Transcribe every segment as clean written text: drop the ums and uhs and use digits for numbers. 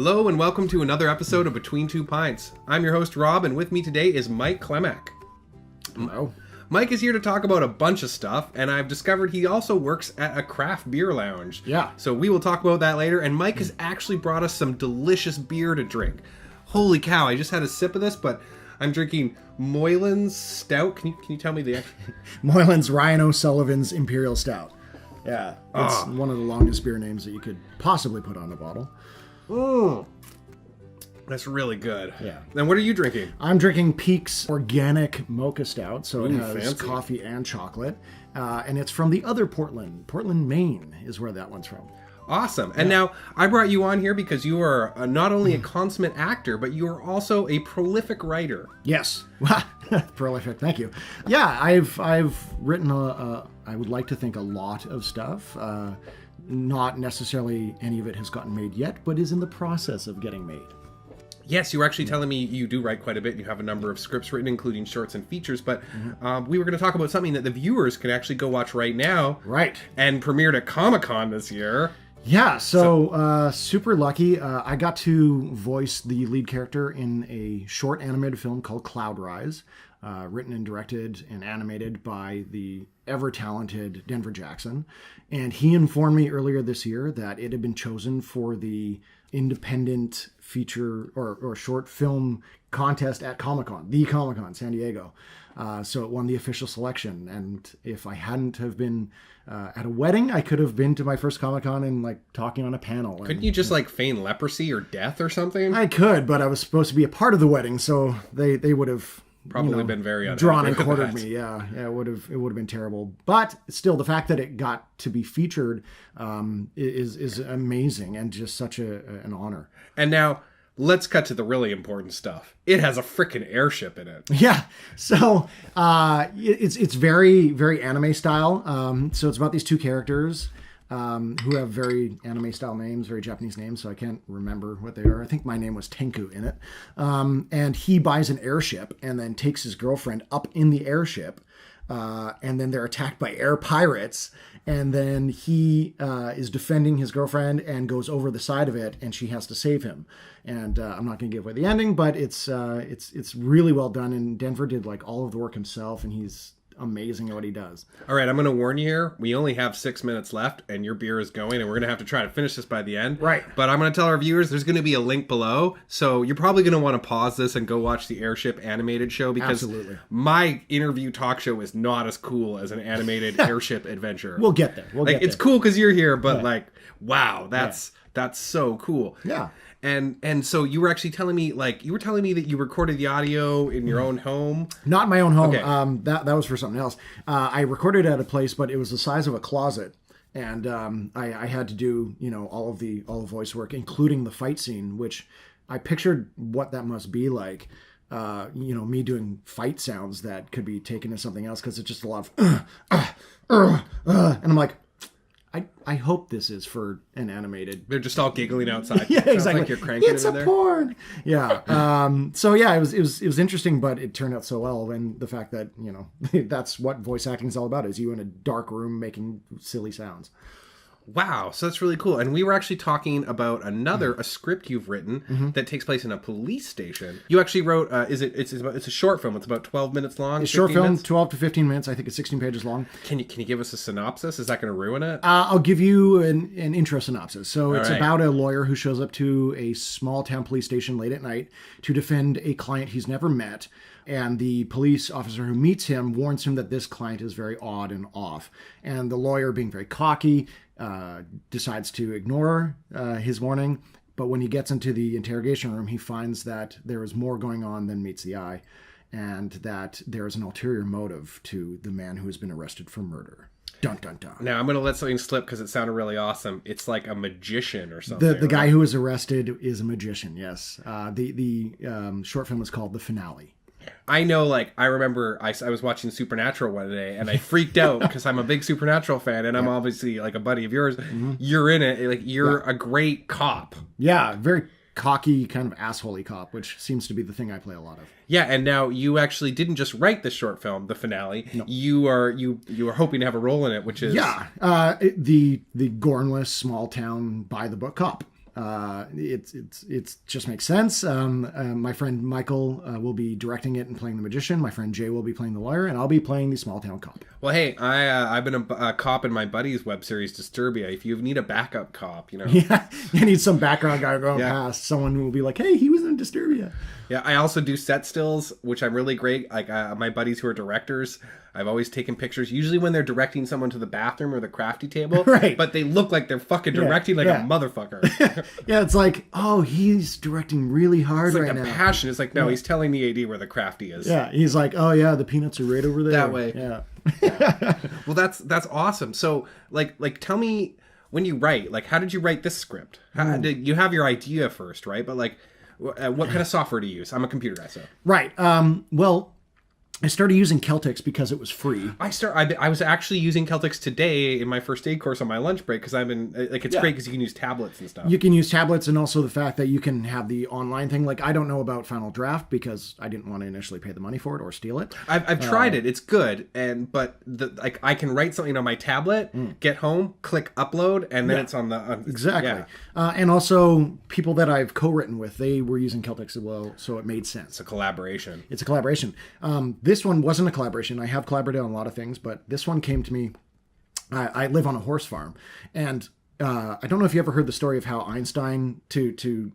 Hello and welcome to another episode of Between Two Pints. I'm your host Rob, and with me today is Mike Klemak. Hello. Mike is here to talk about a bunch of stuff, and I've discovered he also works at a craft beer lounge. Yeah. So we will talk about that later, and Mike has actually brought us some delicious beer to drink. Holy cow, I just had a sip of this, but I'm drinking Moylan's Stout. Can you tell me the... Moylan's Ryan O'Sullivan's Imperial Stout. Yeah, it's one of the longest beer names that you could possibly put on a bottle. Mm. That's really good. Yeah. And what are you drinking? I'm drinking Peak's Organic Mocha Stout, so it Ooh, has fancy. coffee and chocolate. And it's from the other Portland. Portland, Maine is where that one's from. Awesome. And now I brought you on here because you are not only a consummate actor, but you are also a prolific writer. Yes. Prolific, thank you. Yeah, I've written I would like to think a lot of stuff. Not necessarily any of it has gotten made yet, but is in the process of getting made. Yes, you were actually telling me you do write quite a bit. You have a number of scripts written, including shorts and features. But we were going to talk about something that the viewers can actually go watch right now. Right. And premiered at Comic-Con this year. Yeah, so super lucky. I got to voice the lead character in a short animated film called Cloud Rise, written and directed and animated by the ever-talented Denver Jackson. And he informed me earlier this year that it had been chosen for the independent feature or short film contest at Comic-Con, the Comic-Con, San Diego. So it won the official selection. And if I hadn't have been at a wedding, I could have been to my first Comic-Con and like talking on a panel. Couldn't you just like feign leprosy or death or something? I could, but I was supposed to be a part of the wedding, so they would have Probably been very drawn and unhappy with quartered that. me. Yeah, it would have been terrible. But still, the fact that it got to be featured is amazing and just such an honor. And now let's cut to the really important stuff. It has a frickin' airship in it. Yeah, so it's very, very anime style. So it's about these two characters who have very anime style names, very Japanese names, so I can't remember what they are. I think my name was Tenku in it. And he buys an airship and then takes his girlfriend up in the airship. And then they're attacked by air pirates. And then he is defending his girlfriend and goes over the side of it, and she has to save him. And I'm not going to give away the ending, but it's really well done. And Denver did like all of the work himself, and he's amazing at what he does. All right, I'm going to warn you here. We only have 6 minutes left, and your beer is going, and we're going to have to try to finish this by the end. Right. But I'm going to tell our viewers there's going to be a link below, so you're probably going to want to pause this and go watch the Airship animated show, because Absolutely. my interview talk show is not as cool as an animated Airship adventure. We'll get there. It's cool because you're here, but wow, that's so cool. Yeah. And so you were actually telling me, that you recorded the audio in your own home. Not in my own home. Okay. That was for something else. I recorded at a place, but it was the size of a closet, and I had to do all the voice work, including the fight scene, which I pictured what that must be like. Me doing fight sounds that could be taken as something else, because it's just a lot of and I'm like, I hope this is for an animated. They're just all giggling outside. Yeah, Sounds exactly. like you're cranking it's it in a there. porn. Yeah. So yeah, it was interesting, but it turned out so well. And the fact that that's what voice acting is all about: is you in a dark room making silly sounds. Wow, so that's really cool. And we were actually talking about a script you've written that takes place in a police station. You actually wrote, it's a short film. It's about 12 minutes long. It's a short film, minutes? 12 to 15 minutes. I think it's 16 pages long. Can you give us a synopsis? Is that going to ruin it? I'll give you an intro synopsis. So it's right. about a lawyer who shows up to a small town police station late at night to defend a client he's never met. And the police officer who meets him warns him that this client is very odd and off. And the lawyer, being very cocky, decides to ignore his warning. But when he gets into the interrogation room, he finds that there is more going on than meets the eye, and that there is an ulterior motive to the man who has been arrested for murder. Dun, dun, dun. Now, I'm going to let something slip because it sounded really awesome. It's like a magician or something. The guy who was arrested is a magician, yes. The short film is called The Finale. I know, I remember I was watching Supernatural one day, and I freaked out because I'm a big Supernatural fan, and I'm obviously, a buddy of yours. Mm-hmm. You're in it. You're a great cop. Yeah, very cocky, kind of assholey cop, which seems to be the thing I play a lot of. Yeah, and now you actually didn't just write the short film, The Finale. No. You are hoping to have a role in it, which is... Yeah, the Gormless, small town, by the book cop. It's just makes sense. My friend Michael will be directing it and playing the magician. My friend Jay will be playing the lawyer, and I'll be playing the small town cop. Well, hey, I've been a cop in my buddy's web series Disturbia. If you need a backup cop, Yeah, you need some background guy going past. Someone who will be like, hey, he was in Disturbia. Yeah, I also do set stills, which I'm really great. Like my buddies who are directors, I've always taken pictures, usually when they're directing someone to the bathroom or the crafty table. Right. But they look like they're fucking directing like a motherfucker. Yeah, it's like, oh, he's directing really hard It's like right the now. passion. It's like, no, he's telling the AD where the crafty is. Yeah, he's like, oh yeah, the peanuts are right over there. That way. Yeah. Well, that's awesome. So, like, tell me when you write, like, how did you write this script? Did you have your idea first, right? But like, what kind of software do you use? I'm a computer guy, so. Right. Well, I started using Celtics because it was free. I was actually using Celtics today in my first aid course on my lunch break because I've been like it's great because you can use tablets and stuff. You can use tablets, and also the fact that you can have the online thing. Like, I don't know about Final Draft because I didn't want to initially pay the money for it or steal it. I've tried it; it's good, but I can write something on my tablet, get home, click upload, and then it's on the exactly. Yeah. And also people that I've co-written with, they were using Celtics as well, so it made sense. It's a collaboration. It's a collaboration. This one wasn't a collaboration. I have collaborated on a lot of things, but this one came to me. I live on a horse farm, and I don't know if you ever heard the story of how Einstein, to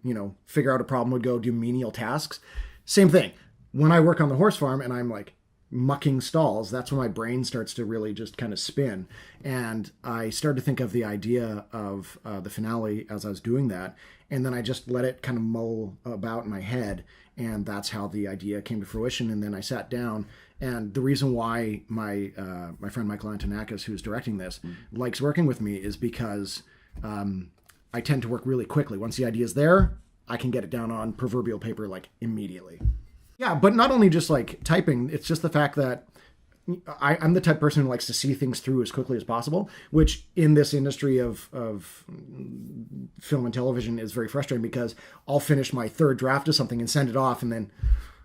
figure out a problem, would go do menial tasks. Same thing. When I work on the horse farm and I'm like mucking stalls, that's when my brain starts to really just kind of spin. And I started to think of the idea of the finale as I was doing that, and then I just let it kind of mull about in my head, and that's how the idea came to fruition. And then I sat down. And the reason why my friend Michael Antonakis, who's directing this, likes working with me is because I tend to work really quickly. Once the idea is there, I can get it down on proverbial paper like immediately. Yeah, but not only just like typing, it's just the fact that I'm the type of person who likes to see things through as quickly as possible, which in this industry of film and television is very frustrating because I'll finish my third draft of something and send it off and then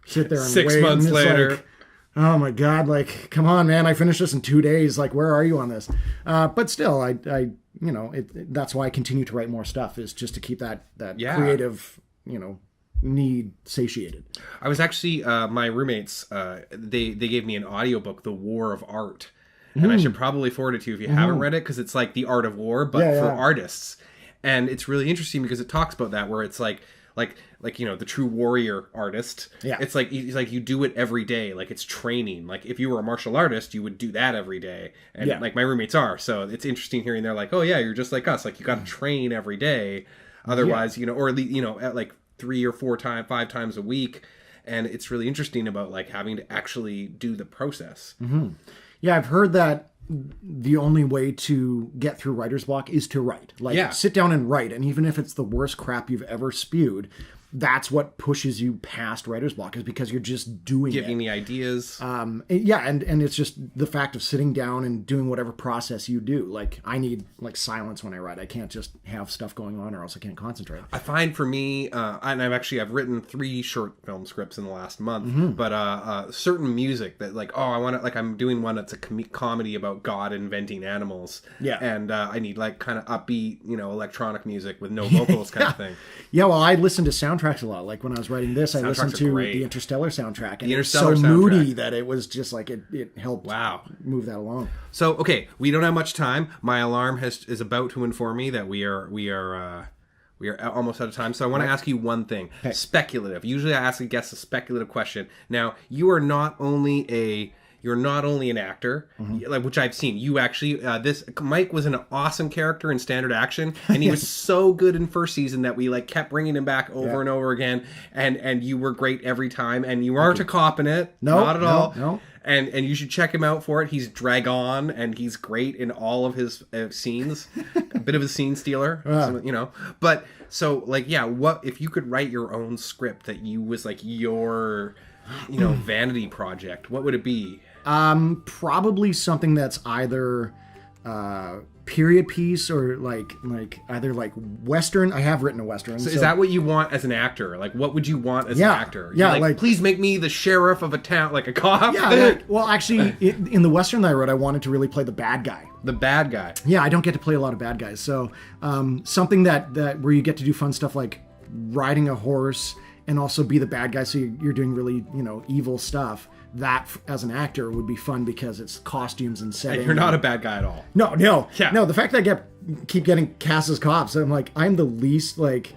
sit there and 6 wait. months later. Like, oh my God, like, come on, man, I finished this in 2 days. Like, where are you on this? But still, that's why I continue to write more stuff, is just to keep that creative, need satiated. I was actually, my roommates, they gave me an audiobook, The War of Art. And I should probably forward it to you if you haven't read it, because it's like the art of war, but for artists. And it's really interesting because it talks about that, where it's like the true warrior artist. Yeah. It's like you do it every day. Like, it's training. Like, if you were a martial artist, you would do that every day. And like my roommates are. So it's interesting hearing they're like, oh yeah, you're just like us. Like, you got to train every day. Otherwise, or at least, at like 3 or 4 times, 5 times a week. And it's really interesting about like having to actually do the process. Mm-hmm. Yeah. I've heard that the only way to get through writer's block is to write. Like, sit down and write. And even if it's the worst crap you've ever spewed, that's what pushes you past writer's block, is because you're just doing Giving the ideas. And it's just the fact of sitting down and doing whatever process you do. Like, I need silence when I write. I can't just have stuff going on or else I can't concentrate. I find for me, and I've written 3 short film scripts in the last month, but certain music that I want to, like, I'm doing one that's a comedy about God inventing animals. Yeah. And I need like kind of upbeat, electronic music with no vocals kind of thing. Yeah, well, I listen to soundtracks a lot. Like, when I was writing this, I listened to the Interstellar soundtrack, and it's so moody that it was just like it helped move that along. So, okay, we don't have much time. My alarm is about to inform me that we are almost out of time. So I want to ask you one thing. Okay. Speculative. Usually I ask a guest a speculative question. Now, you are not only an actor, like, which I've seen. You actually, Mike was an awesome character in Standard Action, and he was so good in first season that we like kept bringing him back over and over again, and you were great every time, and you aren't a cop in it, not at all. No. And you should check him out for it. He's Dragon, and he's great in all of his scenes. A bit of a scene stealer, But so, like, what if you could write your own script that you was like your, vanity project? What would it be? Probably something that's either period piece or like either like Western. I have written a Western. So is that what you want as an actor? Like, what would you want as an actor? You're like, please make me the sheriff of a town, like a cop. Yeah. Well, actually, in the Western that I wrote, I wanted to really play the bad guy. The bad guy. Yeah, I don't get to play a lot of bad guys. So something that where you get to do fun stuff like riding a horse and also be the bad guy, so you're doing really, evil stuff. That as an actor would be fun because it's costumes and setting. And you're not a bad guy at all. No. Yeah. No, the fact that I keep getting cast as cops, I'm like, I'm the least like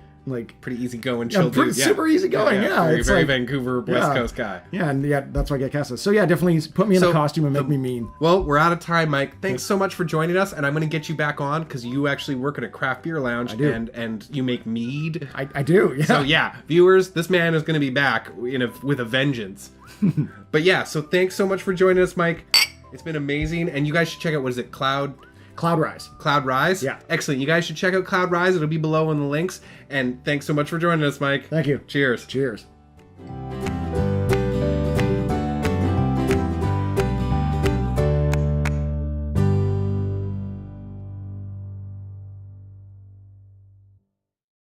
pretty easygoing, chill dude. Super easygoing. Yeah, very, it's very like, Vancouver West Coast guy. Yeah, and that's why I get cast as. So yeah, definitely put me in a costume and make me mean. Well, we're out of time, Mike. Thanks so much for joining us, and I'm going to get you back on because you actually work at a craft beer lounge and you make mead. I do. Yeah. So yeah, viewers, this man is going to be back with a vengeance. But yeah, so thanks so much for joining us, Mike. It's been amazing, and you guys should check out, what is it, Cloud Rise. Cloud Rise? Yeah. Excellent. You guys should check out Cloud Rise. It'll be below in the links. And thanks so much for joining us, Mike. Thank you. Cheers. Cheers.